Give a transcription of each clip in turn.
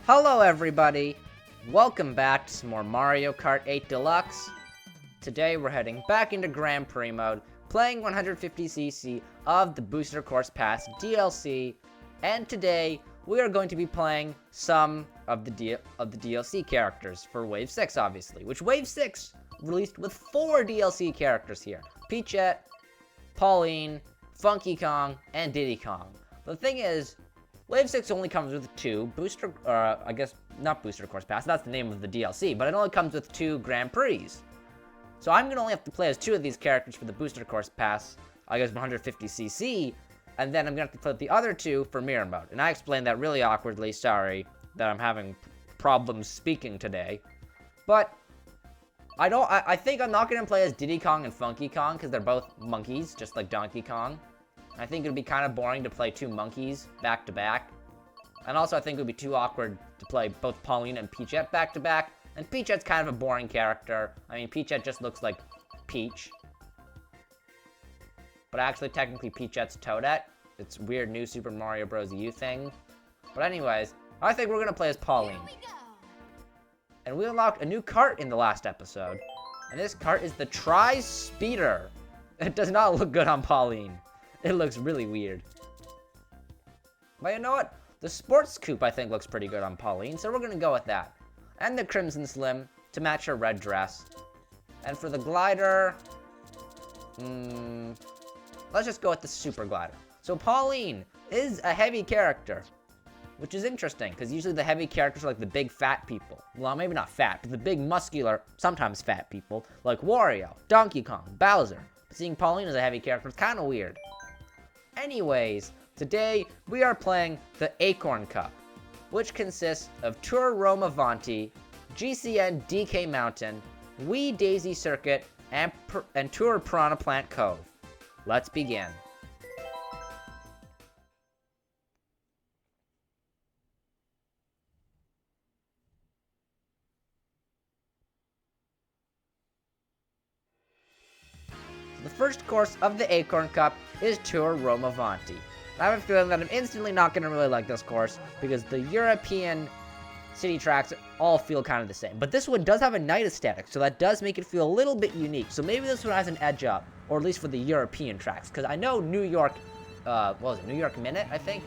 Hello everybody! Welcome back to some more Mario Kart 8 Deluxe. Today we're heading back into Grand Prix mode, playing 150cc of the Booster Course Pass DLC, and today we are going to be playing some of the DLC characters for Wave 6, obviously, which Wave 6 released with 4 DLC characters here. Peachette, Pauline, Funky Kong, and Diddy Kong. The thing is, Wave 6 only comes with 2 booster, I guess, not Booster Course Pass, that's the name of the DLC, but it only comes with 2 Grand Prix. So I'm gonna only have to play as 2 of these characters for the Booster Course Pass, I guess 150cc, and then I'm gonna have to play the other 2 for Mirror Mode. And I explained that really awkwardly, sorry that I'm having problems speaking today. But, I think I'm not gonna play as Diddy Kong and Funky Kong, because they're both monkeys, just like Donkey Kong. I think it would be kind of boring to play 2 monkeys back to back. And also I think it would be too awkward to play both Pauline and Peachette back to back. And Peachette's kind of a boring character. I mean, Peachette just looks like Peach. But actually, technically, Peachette's Toadette. It's weird new Super Mario Bros. U thing. But anyways, I think we're going to play as Pauline. And we unlocked a new cart in the last episode. And this cart is the Tri-Speeder. It does not look good on Pauline. It looks really weird. But you know what? The Sports Coupe, I think, looks pretty good on Pauline, so we're going to go with that. And the Crimson Slim to match her red dress. And for the glider, let's just go with the Super Glider. So Pauline is a heavy character, which is interesting, because usually the heavy characters are like the big fat people. Well, maybe not fat, but the big muscular, sometimes fat people, like Wario, Donkey Kong, Bowser. But seeing Pauline as a heavy character is kind of weird. Anyways, today we are playing the Acorn Cup, which consists of Tour Roma Vanti, GCN DK Mountain, Wii Daisy Circuit, and Tour Piranha Plant Cove. Let's begin. The first course of the Acorn Cup is Tour Roma Vanti. I have a feeling that I'm instantly not going to really like this course, because the European city tracks all feel kind of the same. But this one does have a night aesthetic, so that does make it feel a little bit unique. So maybe this one has an edge up, or at least for the European tracks, because I know New York, what was it, New York Minute, I think?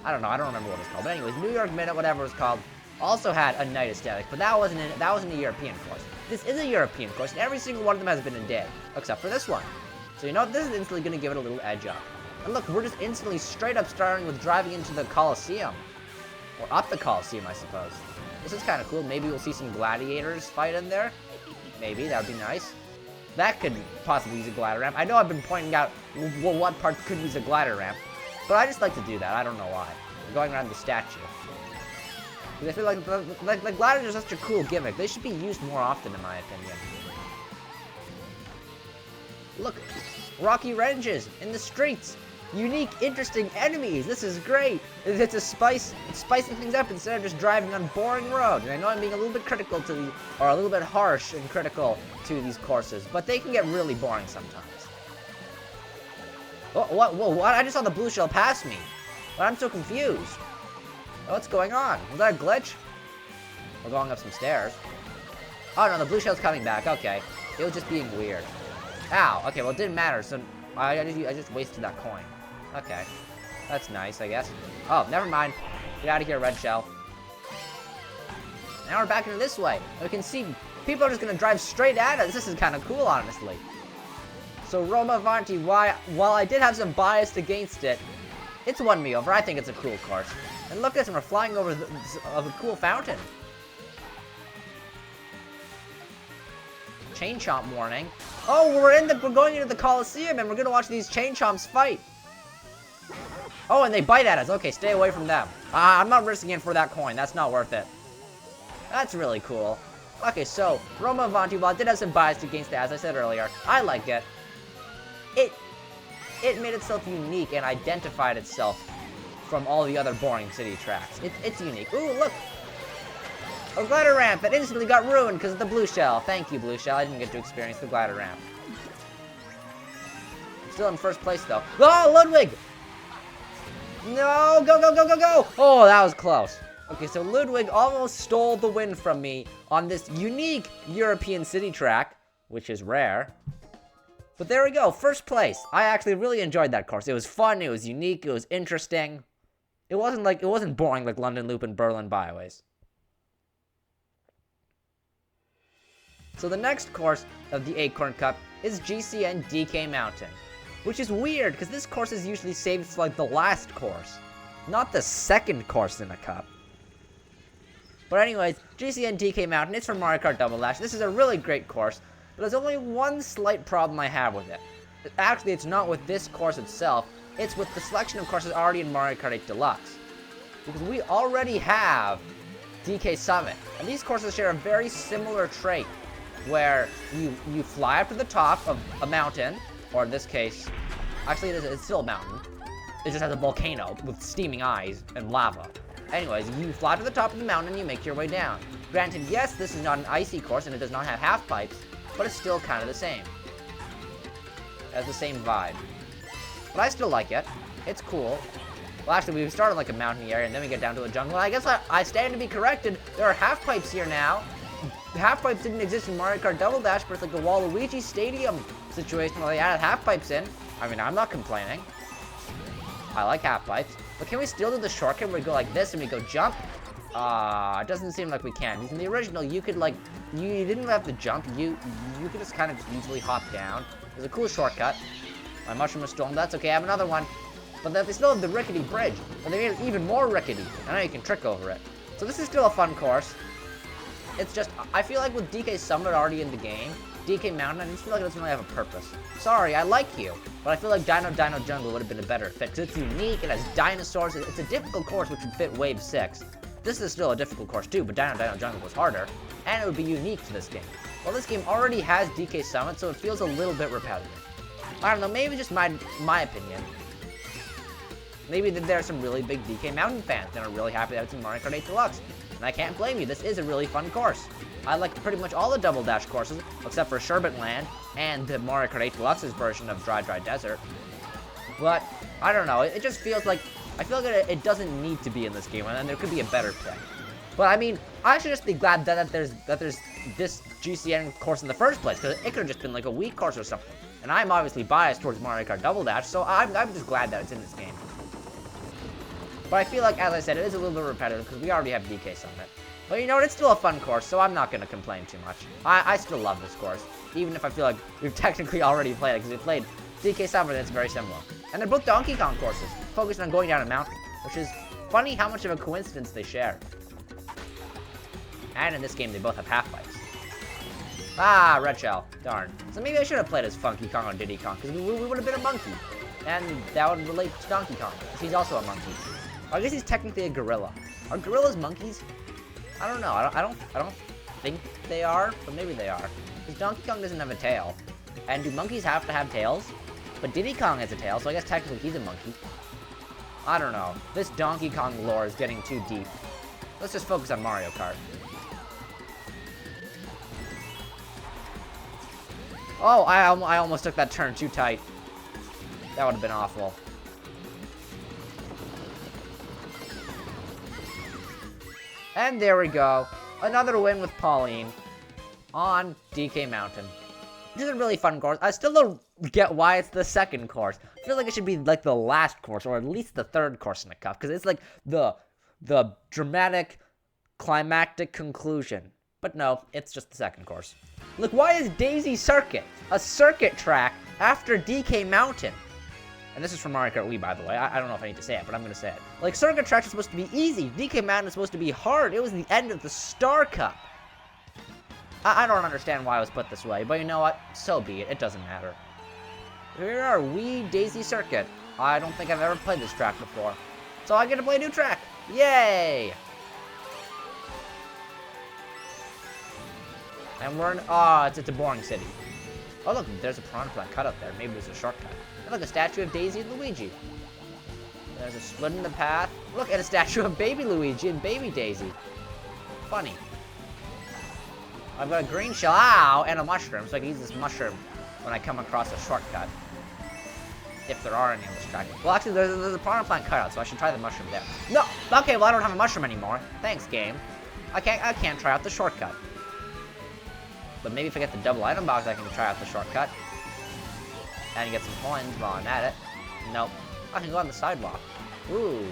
I don't know, I don't remember what it's called. But anyways, New York Minute, whatever it's called, also had a night aesthetic, but that wasn't a European course. This is a European course, and every single one of them has been in day, except for this one. So you know what, this is instantly going to give it a little edge up. And look, we're just instantly straight up starting with driving into the Coliseum. Or up the Coliseum, I suppose. This is kind of cool. Maybe we'll see some gladiators fight in there. Maybe, that would be nice. That could possibly use a glider ramp. I know I've been pointing out what part could use a glider ramp, but I just like to do that. I don't know why. I'm going around the statue. Because I feel like the gliders are such a cool gimmick. They should be used more often, in my opinion. Look, rocky ranges in the streets. Unique, interesting enemies. This is great. It's spicing things up instead of just driving on boring roads. And I know I'm being a little bit critical to or a little bit harsh and critical to these courses, but they can get really boring sometimes. What? I just saw the blue shell pass me. But I'm so confused. What's going on? Was that a glitch? We're going up some stairs. Oh no, the blue shell's coming back. Okay. It was just being weird. Ow. Okay, well it didn't matter, so I just wasted that coin. Okay. That's nice, I guess. Oh, never mind. Get out of here, red shell. Now we're back into this way. We can see people are just gonna drive straight at us. This is kind of cool, honestly. So Roma Vanti, while I did have some bias against it, it's won me over. I think it's a cool course. And look at this, and we're flying over a cool fountain. Chain Chomp warning. Oh, we're going into the Coliseum, and we're gonna watch these Chain Chomps fight. Oh, and they bite at us. Okay, stay away from them. I'm not risking it for that coin. That's not worth it. That's really cool. Okay, so Roma Vanti, while I did have some bias against it, as I said earlier, I like it. It made itself unique and identified itself from all the other boring city tracks. It's unique. Ooh, look. A glider ramp that instantly got ruined because of the blue shell. Thank you, blue shell. I didn't get to experience the glider ramp. I'm still in first place, though. Oh, Ludwig! No, go, go, go, go, go! Oh, that was close. Okay, so Ludwig almost stole the win from me on this unique European city track, which is rare. But there we go, first place. I actually really enjoyed that course. It was fun, it was unique, it was interesting. It wasn't boring like London Loop and Berlin Byways. So the next course of the Acorn Cup is GCN DK Mountain, which is weird because this course is usually saved for like the last course, not the second course in a cup. But anyways, GCN DK Mountain, it's for Mario Kart Double Dash. This is a really great course, but there's only one slight problem I have with it. Actually, it's not with this course itself, it's with the selection of courses already in Mario Kart 8 Deluxe. Because we already have DK Summit, and these courses share a very similar trait, where you fly up to the top of a mountain, or in this case, actually it's still a mountain. It just has a volcano with steaming eyes and lava. Anyways, you fly to the top of the mountain and you make your way down. Granted, yes, this is not an icy course and it does not have half pipes, but it's still kind of the same. It has the same vibe. But I still like it. It's cool. Well, actually, we started like a mountain area and then we get down to a jungle. I guess I stand to be corrected. There are half pipes here now. Half pipes didn't exist in Mario Kart Double Dash, but it's like a Waluigi Stadium situation where they added half pipes in. I mean, I'm not complaining. I like half pipes. But can we still do the shortcut where we go like this and we go jump? It doesn't seem like we can. Because in the original, you could like, you didn't have to jump. You could just kind of easily hop down. It was a cool shortcut. My mushroom was stolen. That's okay. I have another one. But they still have the rickety bridge. But they made it even more rickety. And now you can trick over it. So this is still a fun course. It's just, I feel like with DK Summit already in the game, DK Mountain, I just feel like it doesn't really have a purpose. Sorry, I like you, but I feel like Dino Jungle would have been a better fit, because it's unique, it has dinosaurs, it's a difficult course which would fit Wave 6. This is still a difficult course too, but Dino Jungle was harder, and it would be unique to this game. Well, this game already has DK Summit, so it feels a little bit repetitive. I don't know, maybe just my opinion. Maybe there are some really big DK Mountain fans that are really happy that it's in Mario Kart 8 Deluxe. And I can't blame you, this is a really fun course. I like pretty much all the Double Dash courses, except for Sherbet Land and the Mario Kart 8 Deluxe's version of Dry Desert. But, I don't know, it just feels like, I feel like it doesn't need to be in this game, and there could be a better pick. But I mean, I should just be glad that there's this GCN course in the first place, because it could have just been like a weak course or something. And I'm obviously biased towards Mario Kart Double Dash, so I'm just glad that it's in this game. But I feel like, as I said, it is a little bit repetitive because we already have DK Summit. But you know what, it's still a fun course, so I'm not going to complain too much. I still love this course, even if I feel like we've technically already played it, because we played DK Summit and it's very similar. And they're both Donkey Kong courses, focused on going down a mountain, which is funny how much of a coincidence they share. And in this game, they both have half pipes. Ah, red shell. Darn. So maybe I should have played as Funky Kong or Diddy Kong, because we would have been a monkey. And that would relate to Donkey Kong, because he's also a monkey. I guess he's technically a gorilla. Are gorillas monkeys? I don't know. I don't think they are, but maybe they are. Because Donkey Kong doesn't have a tail. And do monkeys have to have tails? But Diddy Kong has a tail, so I guess technically he's a monkey. I don't know. This Donkey Kong lore is getting too deep. Let's just focus on Mario Kart. Oh, I almost took that turn too tight. That would have been awful. And there we go. Another win with Pauline on DK Mountain. This is a really fun course. I still don't get why it's the second course. I feel like it should be like the last course, or at least the third course in the cup, because it's like the dramatic, climactic conclusion. But no, it's just the second course. Look, why is Daisy Circuit a circuit track after DK Mountain? And this is from Mario Kart Wii, by the way. I don't know if I need to say it, but I'm going to say it. Like, circuit tracks are supposed to be easy. DK Mountain is supposed to be hard. It was the end of the Star Cup. I don't understand why it was put this way, but you know what? So be it. It doesn't matter. Here are Wii Daisy Circuit. I don't think I've ever played this track before. So I get to play a new track. Yay! And we're in... Oh, it's a boring city. Oh, look, there's a piranha plant cut up there. Maybe there's a shortcut. And look, a statue of Daisy and Luigi. There's a split in the path. Look, and a statue of baby Luigi and baby Daisy. Funny. I've got a green shell, ow, and a mushroom, so I can use this mushroom when I come across a shortcut. If there are any on this track. Well, actually, there's a piranha plant cutout, so I should try the mushroom there. No! Okay, well, I don't have a mushroom anymore. Thanks, game. I can't try out the shortcut. But maybe if I get the double item box, I can try out the shortcut. And get some coins while I'm at it. Nope. I can go on the sidewalk. Ooh.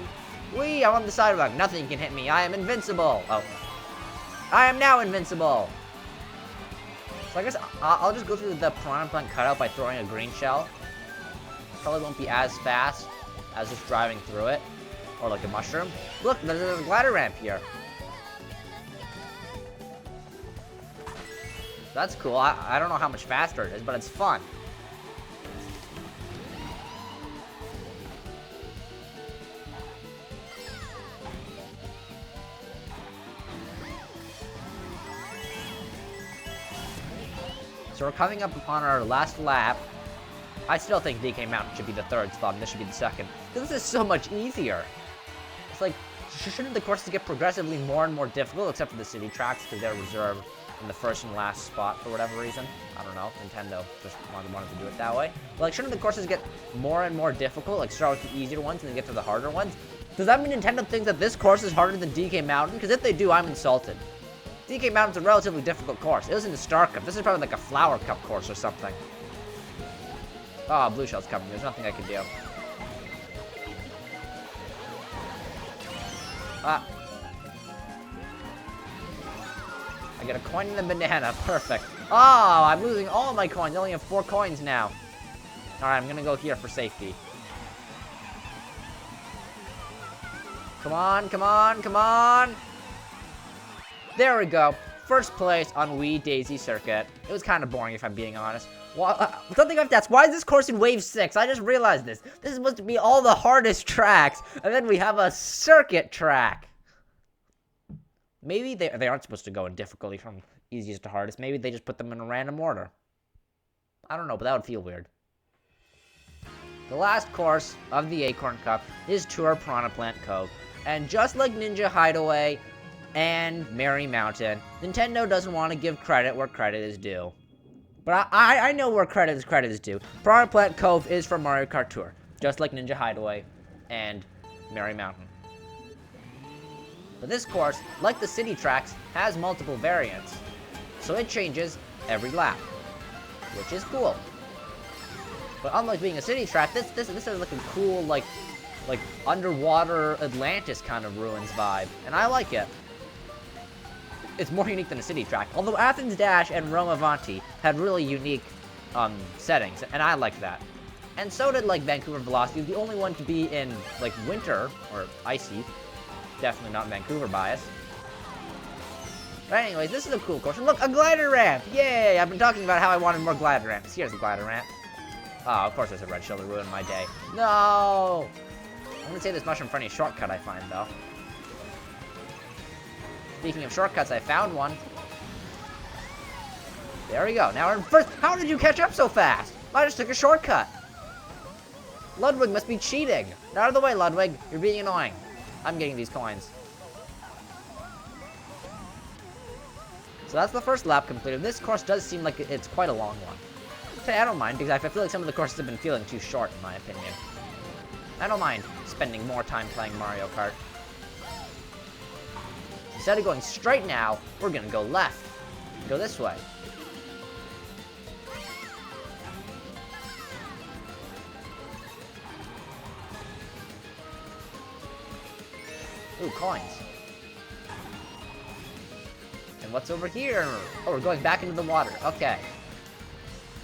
Whee! I'm on the sidewalk. Nothing can hit me. I am invincible. Oh. I am now invincible. So I guess I'll just go through the piranha plant cutout by throwing a green shell. Probably won't be as fast as just driving through it. Or like a mushroom. Look, there's a glider ramp here. That's cool. I don't know how much faster it is, but it's fun. So we're coming up upon our last lap. I still think DK Mountain should be the third spot, and this should be the second. This is so much easier. It's like, shouldn't the courses get progressively more and more difficult, except for the city tracks, because they're reserved in the first and last spot for whatever reason? I don't know. Nintendo just wanted to do it that way. But like, shouldn't the courses get more and more difficult? Like, start with the easier ones and then get to the harder ones? Does that mean Nintendo thinks that this course is harder than DK Mountain? Because if they do, I'm insulted. DK Mountain's a relatively difficult course. It was in the Star Cup. This is probably like a Flower Cup course or something. Oh, blue shell's coming. There's nothing I can do. Ah. I get a coin and a banana. Perfect. Oh, I'm losing all my coins. I only have 4 coins now. Alright, I'm gonna go here for safety. Come on, come on, come on! There we go. First place on Wii Daisy Circuit. It was kind of boring, if I'm being honest. Well, something I have to ask, why is this course in Wave 6? I just realized this. This is supposed to be all the hardest tracks, and then we have a circuit track. Maybe they aren't supposed to go in difficulty from easiest to hardest. Maybe they just put them in a random order. I don't know, but that would feel weird. The last course of the Acorn Cup is Tour Piranha Plant Cove. And just like Ninja Hideaway and Merry Mountain, Nintendo doesn't want to give credit where credit is due. But I know where credit is due. Piranha Plant Cove is from Mario Kart Tour, just like Ninja Hideaway and Merry Mountain. But this course, like the city tracks, has multiple variants, so it changes every lap, which is cool. But unlike being a city track, this is like a cool like underwater Atlantis kind of ruins vibe, and I like it. It's more unique than a city track. Although Athens Dash and Rome Avanti had really unique settings, and I liked that. And so did like Vancouver Velocity, the only one to be in like winter or icy. Definitely not Vancouver bias. But anyways, this is a cool course. And look, a glider ramp! Yay! I've been talking about how I wanted more glider ramps. Here's a glider ramp. Oh, of course there's a red shell to ruin my day. No! I'm gonna save this mushroom for any shortcut I find, though. Speaking of shortcuts, I found one. There we go. Now we're in first. How did you catch up so fast? I just took a shortcut. Ludwig must be cheating. Get out of the way, Ludwig. You're being annoying. I'm getting these coins. So that's the first lap completed. This course does seem like it's quite a long one. Okay, I don't mind, because I feel like some of the courses have been feeling too short, in my opinion. I don't mind spending more time playing Mario Kart. Instead of going straight now, we're gonna go left. Go this way. Ooh, coins. And what's over here? Oh, we're going back into the water. Okay.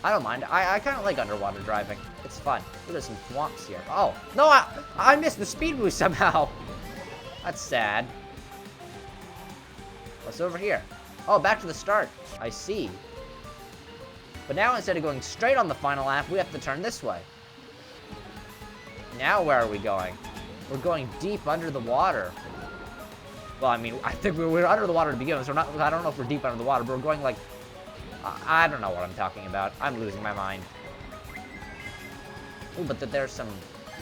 I don't mind. I kind of like underwater driving. It's fun. Ooh, there's some swamps here. Oh, no, I missed the speed boost somehow. That's sad. What's over here? Oh, back to the start. I see. But now instead of going straight on the final lap, we have to turn this way. Now where are we going? We're going deep under the water. Well, I mean, I think we were under the water to begin with, so I don't know if we're deep under the water, but we're going like... I don't know what I'm talking about. I'm losing my mind. Ooh, but there's some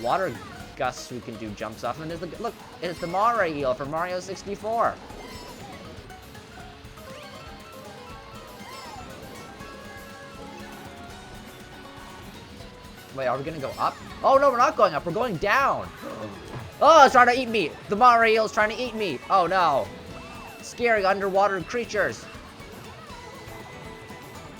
water gusts we can do jumps off. And there's the... Look, it's the Moray eel from Mario 64. Wait, are we gonna go up? Oh, no, we're not going up. We're going down. Oh, it's trying to eat me. The Mario is trying to eat me. Oh, no. Scary underwater creatures.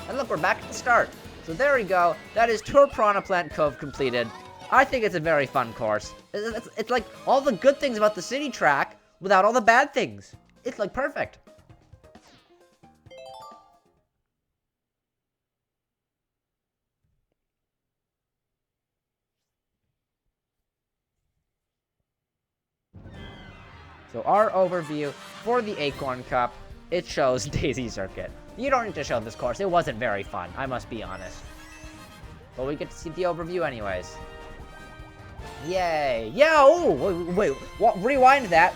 And look, we're back at the start. So there we go. That is Tour Piranha Plant Cove completed. I think it's a very fun course. It's like all the good things about the city track without all the bad things. It's like perfect. So our overview for the Acorn Cup, it shows Daisy Circuit. You don't need to show this course. It wasn't very fun, I must be honest. But we get to see the overview anyways. Yay. Yeah, oh, wait, rewind that.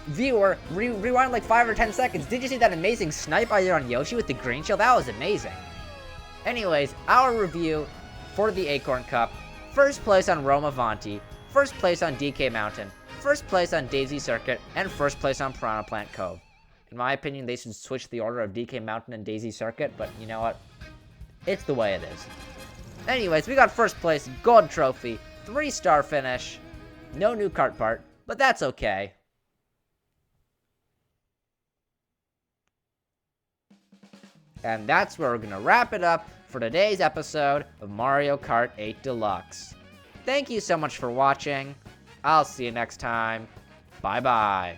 Viewer, rewind like 5 or 10 seconds. Did you see that amazing snipe I did on Yoshi with the green shell? That was amazing. Anyways, our review for the Acorn Cup. First place on Roma Vanti. First place on DK Mountain. First place on Daisy Circuit. And first place on Piranha Plant Cove. In my opinion, they should switch the order of DK Mountain and Daisy Circuit, but you know what? It's the way it is. Anyways, we got first place, gold trophy, 3-star finish. No new kart part, but that's okay. And that's where we're going to wrap it up for today's episode of Mario Kart 8 Deluxe. Thank you so much for watching. I'll see you next time. Bye-bye.